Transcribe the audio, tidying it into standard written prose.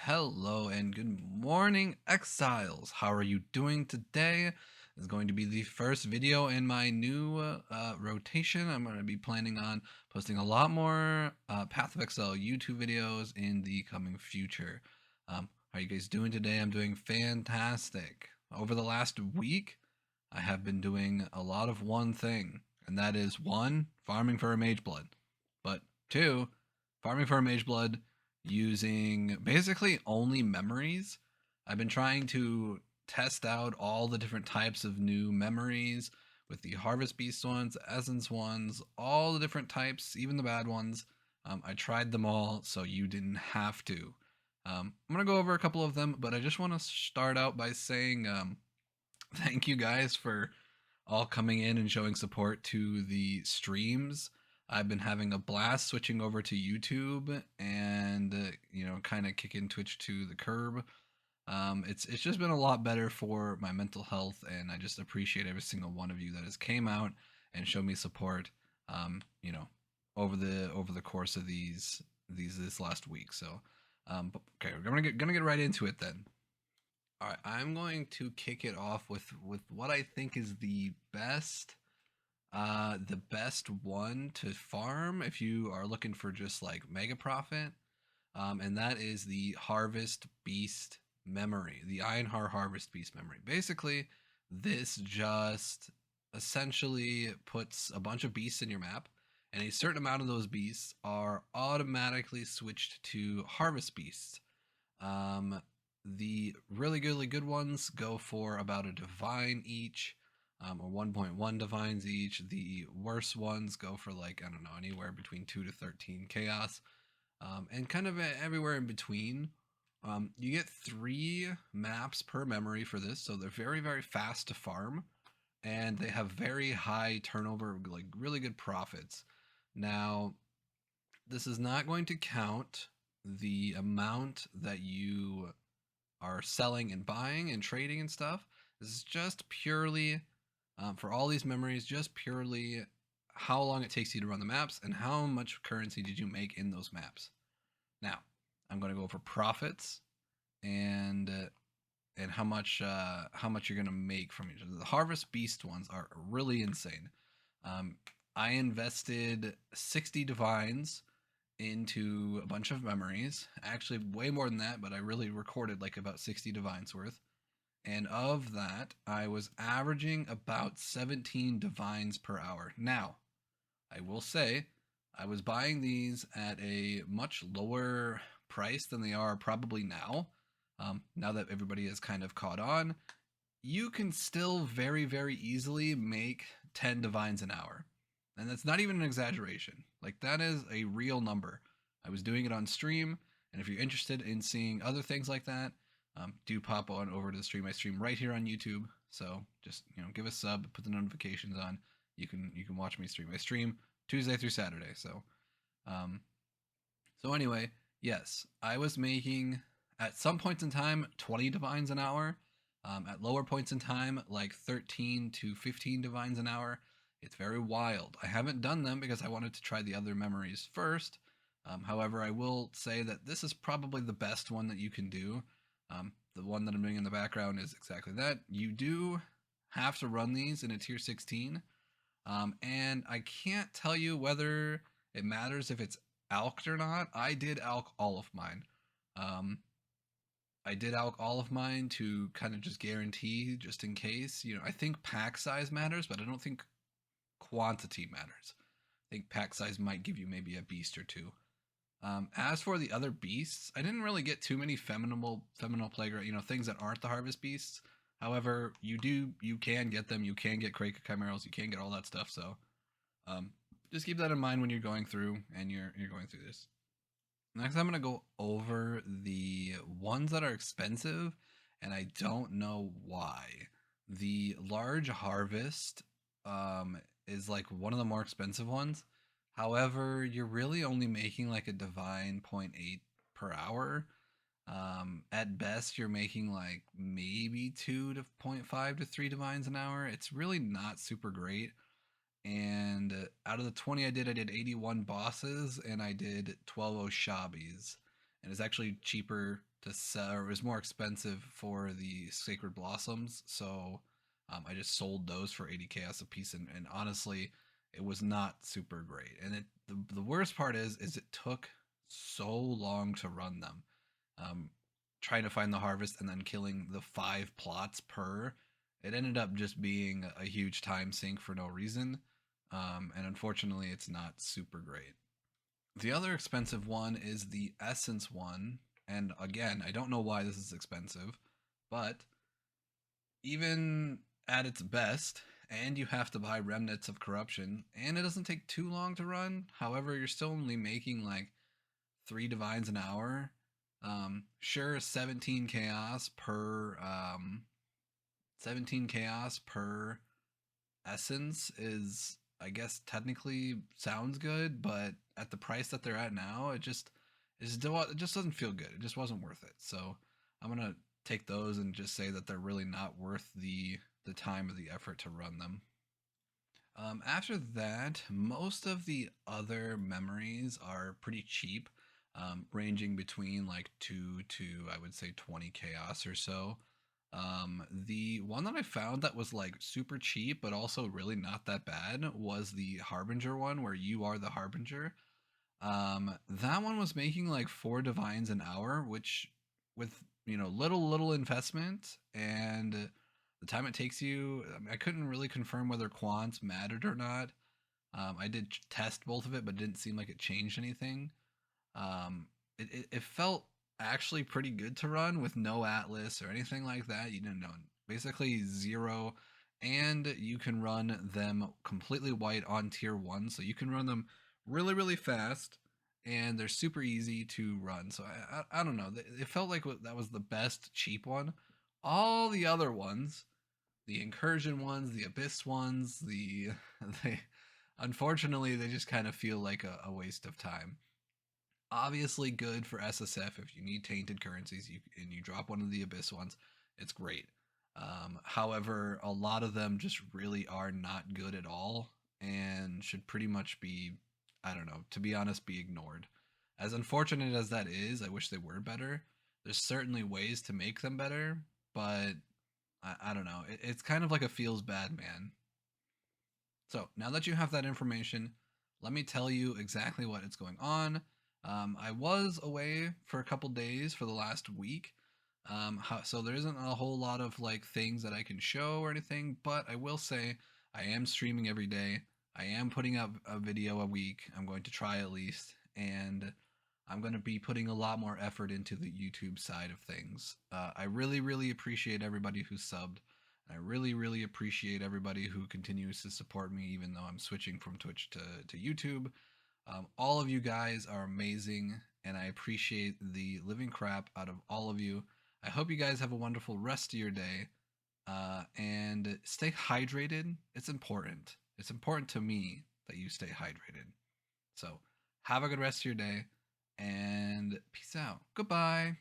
Hello and good morning, exiles. How are you doing today? This is going to be the first video in my new rotation. I'm going to be planning on posting a lot more Path of Exile YouTube videos in the coming future. How are you guys doing today? I'm doing fantastic. Over the last week, I have been doing a lot of one thing, and that is one, farming for a Mageblood, but two, farming for a Mageblood using basically only memories. I've been trying to test out all the different types of new memories with the Harvest Beast ones, Essence ones, all the different types, even the bad ones. I tried them all, so you didn't have to. I'm going to go over a couple of them, but I just want to start out by saying thank you guys for all coming in and showing support to the streams. I've been having a blast switching over to YouTube and kind of kicking Twitch to the curb. It's just been a lot better for my mental health, and I just appreciate every single one of you that has came out and showed me support. Um, you know, over the course of this last week. So, okay, we're gonna get right into it then. All right, I'm going to kick it off with what I think is the best one to farm if you are looking for just like mega profit, and that is the Harvest Beast memory, the Ironheart Harvest Beast memory. Basically, this just essentially puts a bunch of beasts in your map, and a certain amount of those beasts are automatically switched to Harvest Beasts. Um, the really good ones go for about a divine each, or 1.1 divines each. The worst ones go for like, I don't know, anywhere between 2 to 13 chaos, and kind of everywhere in between. You get 3 maps per memory for this, so they're very fast to farm, and they have very high turnover, like really good profits. Now, this is not going to count the amount that you are selling and buying and trading and stuff. This is just purely for all these memories, just purely how long it takes you to run the maps and how much currency did you make in those maps. Now, I'm going to go over profits and how much you're going to make from each other. The Harvest Beast ones are really insane. I invested 60 divines into a bunch of memories. Actually, way more than that, but I really recorded like about 60 divines worth. And of that, I was averaging about 17 divines per hour. Now, I will say, I was buying these at a much lower price than they are probably now. Now that everybody has kind of caught on, you can still very easily make 10 divines an hour. And that's not even an exaggeration. Like, that is a real number. I was doing it on stream, and if you're interested in seeing other things like that, do pop on over to the stream. I stream right here on YouTube, so just give a sub, put the notifications on. You can watch me stream. I stream Tuesday through Saturday. Um, so anyway, yes, I was making at some points in time 20 divines an hour. At lower points in time, like 13 to 15 divines an hour. It's very wild. I haven't done them because I wanted to try the other memories first. However, I will say that this is probably the best one that you can do. The one that I'm doing in the background is exactly that. You do have to run these in a tier 16. And I can't tell you whether it matters if it's alked or not. I did alk all of mine. I did alk all of mine to kind of just guarantee, just in case. I think pack size matters, but I don't think quantity matters. I think pack size might give you maybe a beast or two. As for the other beasts, I didn't really get too many feminine playground, things that aren't the harvest beasts. However, you can get them. You can get Kraka Chimeras. You can get all that stuff. So, just keep that in mind when you're going through and you're going through this. Next, I'm gonna go over the ones that are expensive, and I don't know why. The large harvest is like one of the more expensive ones. However, you're really only making like a divine 0.8 per hour. At best, you're making like maybe 2 to 0.5 to 3 divines an hour. It's really not super great. And out of the 20 I did 81 bosses, and I did 12 Oshabis. And it's actually cheaper to sell, or it was more expensive for the sacred blossoms. So I just sold those for 80 chaos a piece, and honestly, it was not super great. And the worst part is it took so long to run them. Um, Trying to find the harvest and then killing the 5 plots per, it ended up just being a huge time sink for no reason. And unfortunately, it's not super great. The other expensive one is the essence one. And again, I don't know why this is expensive, but even at its best, and you have to buy remnants of corruption, and it doesn't take too long to run. However, you're still only making like 3 divines an hour. Sure, 17 chaos per essence is, I guess, technically sounds good, but at the price that they're at now, it just doesn't feel good. It just wasn't worth it. So I'm gonna take those and just say that they're really not worth the time or the effort to run them. After that, most of the other memories are pretty cheap, ranging between like 2 to, I would say, 20 chaos or so. The one that I found that was like super cheap but also really not that bad was the Harbinger one, where you are the Harbinger. That one was making like 4 divines an hour, which, with little investment and the time it takes you, I mean, I couldn't really confirm whether quants mattered or not. I did test both of it, but it didn't seem like it changed anything. It felt actually pretty good to run with no atlas or anything like that. You didn't know, basically zero, and you can run them completely white on tier 1, so you can run them really fast, and they're super easy to run. So I don't know, it felt like that was the best cheap one. All the other ones, the incursion ones, the abyss ones, they unfortunately they just kind of feel like a waste of time. Obviously good for SSF if you need tainted currencies, and you drop one of the abyss ones, it's great. However, a lot of them just really are not good at all and should pretty much be, I don't know, to be honest, be ignored. As unfortunate as that is, I wish they were better. There's certainly ways to make them better, but I don't know. It's kind of like a feels bad man. So now that you have that information, let me tell you exactly what is going on. I was away for a couple days for the last week, so there isn't a whole lot of like things that I can show or anything. But I will say I am streaming every day. I am putting up a video a week. I'm going to try at least, and I'm going to be putting a lot more effort into the YouTube side of things. I really appreciate everybody who subbed. I really appreciate everybody who continues to support me, even though I'm switching from Twitch to YouTube. All of you guys are amazing, and I appreciate the living crap out of all of you. I hope you guys have a wonderful rest of your day, and stay hydrated. It's important. It's important to me that you stay hydrated. So have a good rest of your day, and peace out. Goodbye.